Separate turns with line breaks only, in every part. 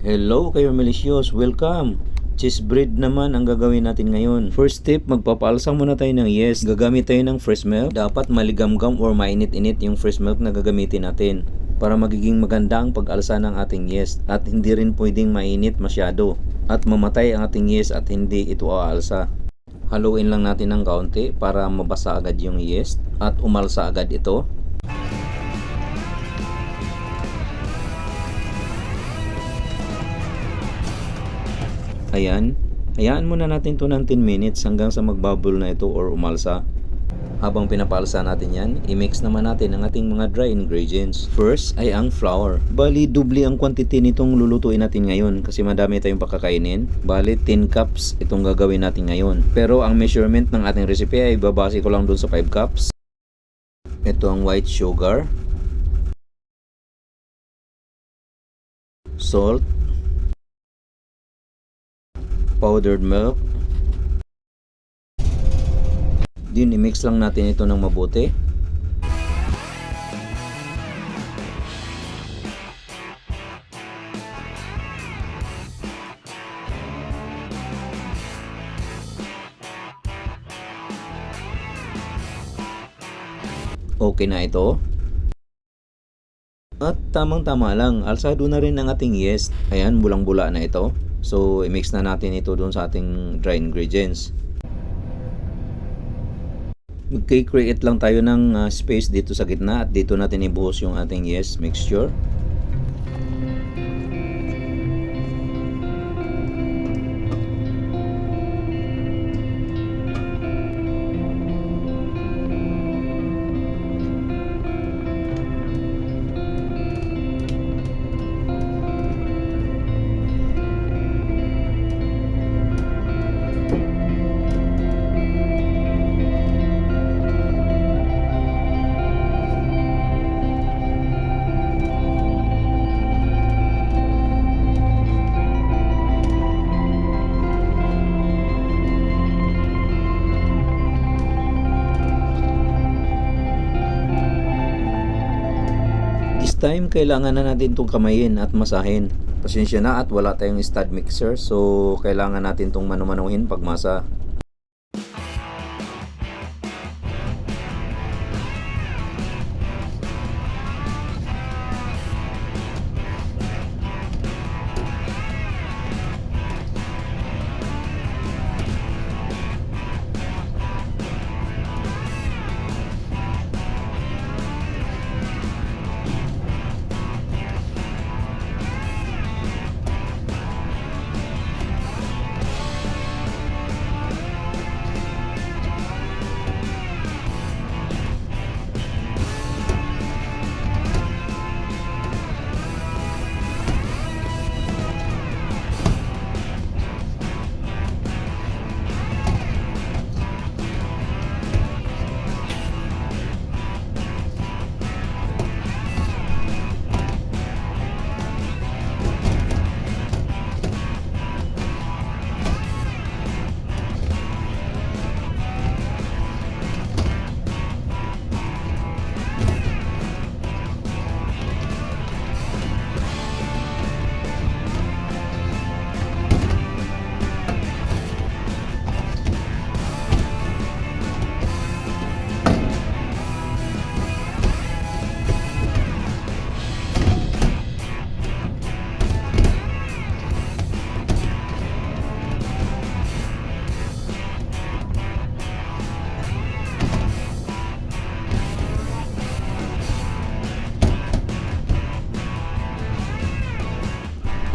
Hello kayo malicious, welcome! Cheese bread naman ang gagawin natin ngayon. First step, magpapaalsa muna tayo ng yes. Gagamit tayo ng fresh milk. Dapat maligamgam or mainit-init yung fresh milk na gagamitin natin para magiging maganda ang pag-alsa ng ating yes. At hindi rin pwedeng mainit masyado at mamatay ang ating yes at hindi ito aalsa. Haluin lang natin ng kaunti para mabasa agad yung yes at umalsa agad ito. Ayan, hayaan muna natin to ng 10 minutes hanggang sa magbubble na ito or umalsa. Habang pinapalsa natin yan, i-mix naman natin ang ating mga dry ingredients. First ay ang flour. Bali, dubli ang quantity nitong lulutuin natin ngayon kasi madami tayong pakakainin. Bali, 10 cups itong gagawin natin ngayon. Pero ang measurement ng ating recipe ay babase ko lang dun sa 5 cups. Ito ang white sugar, salt, powdered milk. Din i-mix lang natin ito ng mabuti. Okay na ito. At tamang-tama lang, alsado na rin ang ating yeast. Ayan, bulang-bula na ito. So, i-mix na natin ito doon sa ating dry ingredients. Mag-create lang tayo ng space dito sa gitna at dito natin ibuhos yung ating yeast mixture. This time, kailangan na natin itong kamayin at masahin. Pasensya na at wala tayong stud mixer, so kailangan natin itong mano-manuhin pag masa.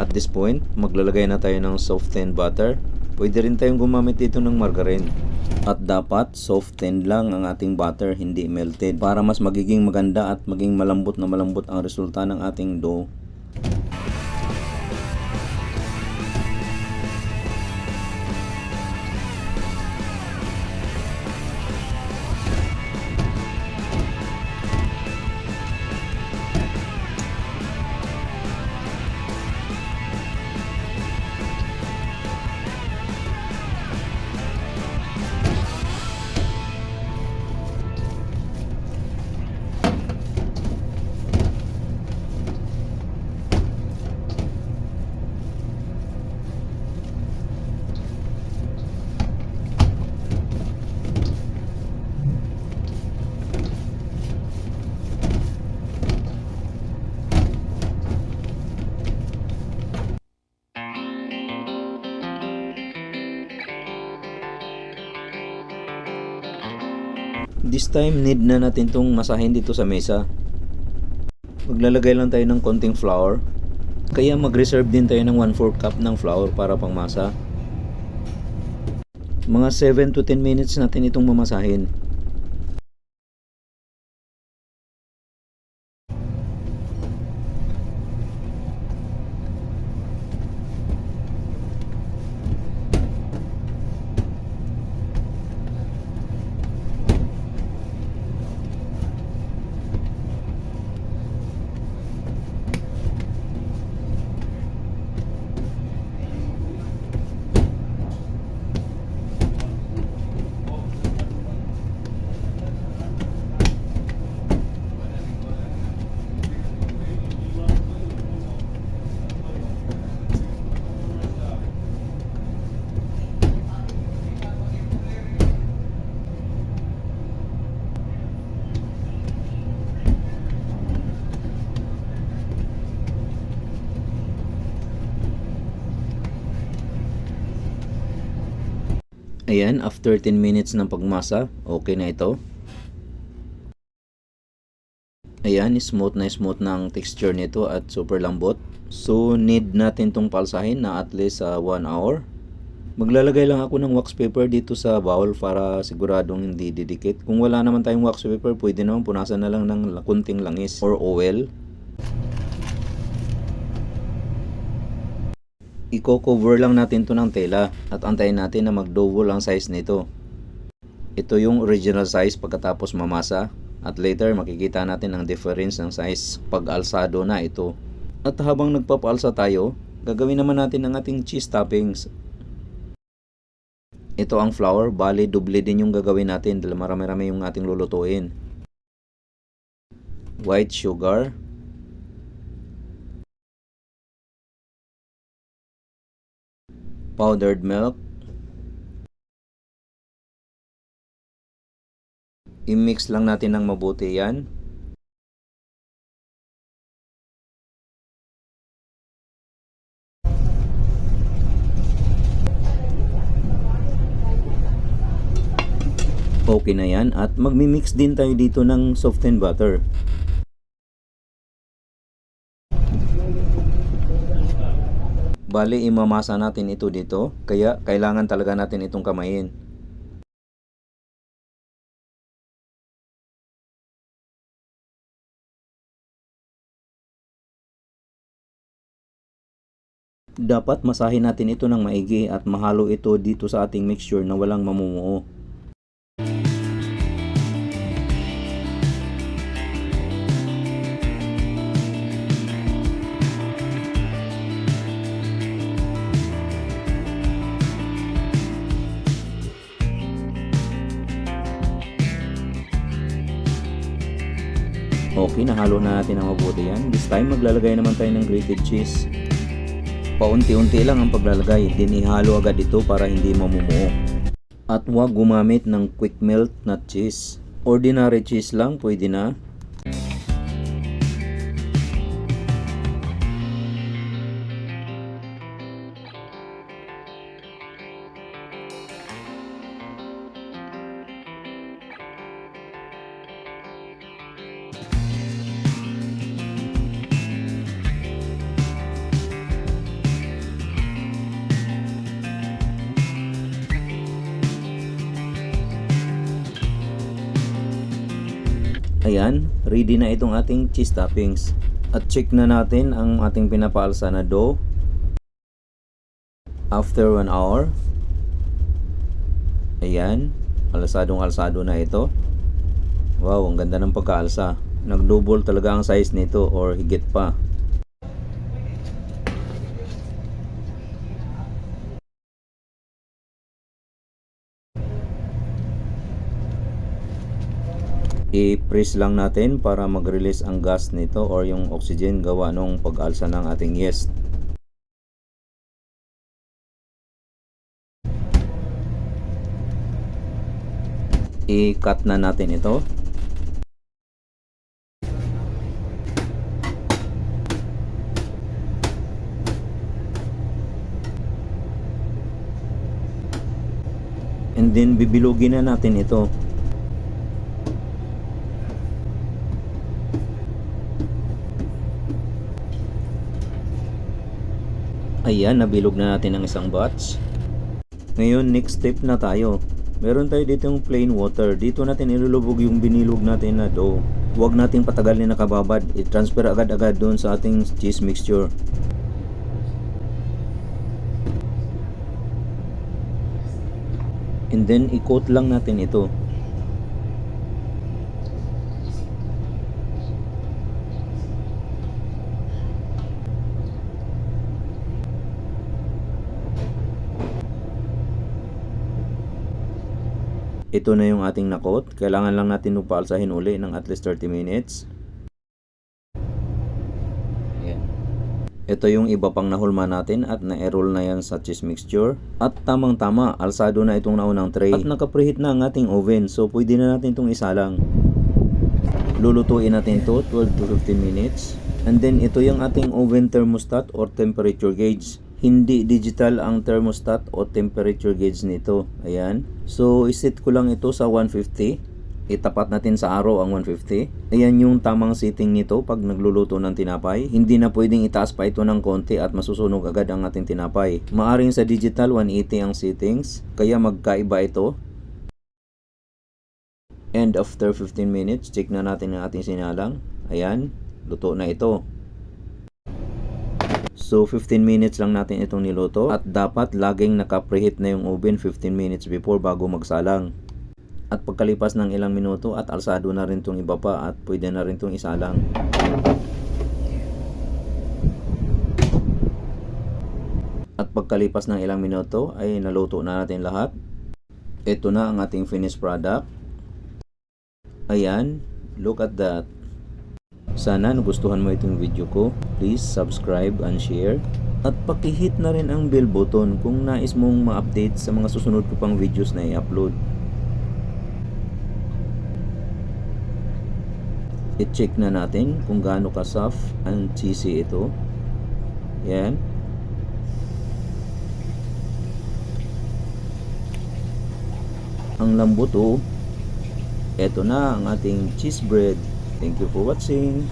At this point, maglalagay na tayo ng softened butter. Pwede rin tayong gumamit dito ng margarine. At dapat softened lang ang ating butter, hindi melted, para mas magiging maganda at maging malambot na malambot ang resulta ng ating dough. This time, need na natin tong masahin dito sa mesa. Maglalagay lang tayo ng konting flour. Kaya mag-reserve din tayo ng 1/4 cup ng flour para pangmasa. Mga 7 to 10 minutes natin itong mamasahin. Ayan, after 10 minutes ng pagmasa, okay na ito. Ayan, smooth na ang texture nito at super lambot. So, need natin tong palsahin na at least 1 hour. Maglalagay lang ako ng wax paper dito sa bowl para siguradong hindi didikit. Kung wala naman tayong wax paper, pwede naman punasan na lang ng kunting langis or oil. Iko-cover lang natin to ng tela at antayin natin na mag-double ang size nito. Ito yung original size pagkatapos mamasa at later makikita natin ang difference ng size pag alsado na ito. At habang nagpapaalsa tayo, gagawin naman natin ang ating cheese toppings. Ito ang flour, bali doble din yung gagawin natin dahil marami-rami yung ating lulutuin. White sugar, powdered milk, i-mix lang natin ng mabuti yan. Okay na yan at magmi-mix din tayo dito ng softened butter. Bali, imamasa natin ito dito, kaya kailangan talaga natin itong kamayin. Dapat masahin natin ito ng maigi at mahalo ito dito sa ating mixture na walang mamumuo. Okay, nahalo na natin ang mabuti yan. This time, maglalagay naman tayo ng grated cheese. Paunti-unti lang ang paglalagay, din ihalo agad ito para hindi mamumuo. At huwag gumamit ng quick melt na cheese. Ordinary cheese lang, pwede na. Ayan, ready na itong ating cheese toppings. At check na natin ang ating pinapaalsa na dough. After 1 hour. Ayan, alsado na ito. Wow, ang ganda ng pagkaalsa. Nag-double talaga ang size nito or higit pa. I-press lang natin para mag-release ang gas nito or yung oxygen gawa nung pag-alsa ng ating yeast. I-cut na natin ito. And then bibilugin na natin ito. Ayan, nabilog na natin ang isang batch. Ngayon, next step na tayo. Meron tayo dito yung plain water. Dito natin ilulubog yung binilog natin na dough. Huwag nating patagal na nakababad. I-transfer agad-agad doon sa ating cheese mixture. And then, i-coat lang natin ito. Ito na yung ating nakot. Kailangan lang natin upaalsahin uli ng at least 30 minutes. Ayan. Ito yung iba pang nahulma natin at na-roll na yan sa cheese mixture. At tamang-tama, alsado na itong naunang tray. At naka-preheat na ang ating oven, so pwede na natin itong isalang. Lulutuin natin ito 12 to 15 minutes. And then ito yung ating oven thermostat or temperature gauge. Hindi digital ang thermostat o temperature gauge nito. Ayan. So, iset ko lang ito sa 150. Itapat natin sa araw ang 150. Ayan yung tamang setting nito pag nagluluto ng tinapay. Hindi na pwedeng itaas pa ito ng konti at masusunog agad ang ating tinapay. Maaring sa digital 180 ang settings. Kaya magkaiba ito. And after 15 minutes, check na natin ang ating sinalang. Ayan. Luto na ito. So 15 minutes lang natin itong niluto at dapat laging naka-preheat na yung oven 15 minutes before bago magsalang. At pagkalipas ng ilang minuto at alsado na rin itong iba pa at pwede na rin itong isalang. At pagkalipas ng ilang minuto ay naluto na natin lahat. Ito na ang ating finished product. Ayan, look at that. Sana nagustuhan mo itong video ko. Please subscribe and share. At pakihit na rin ang bell button kung nais mong ma-update sa mga susunod ko pang videos na i-upload. I-check na natin kung gaano ka soft and cheesy ito. Yan. Ang lambot oh. Ito na ang ating cheese bread. Thank you for watching.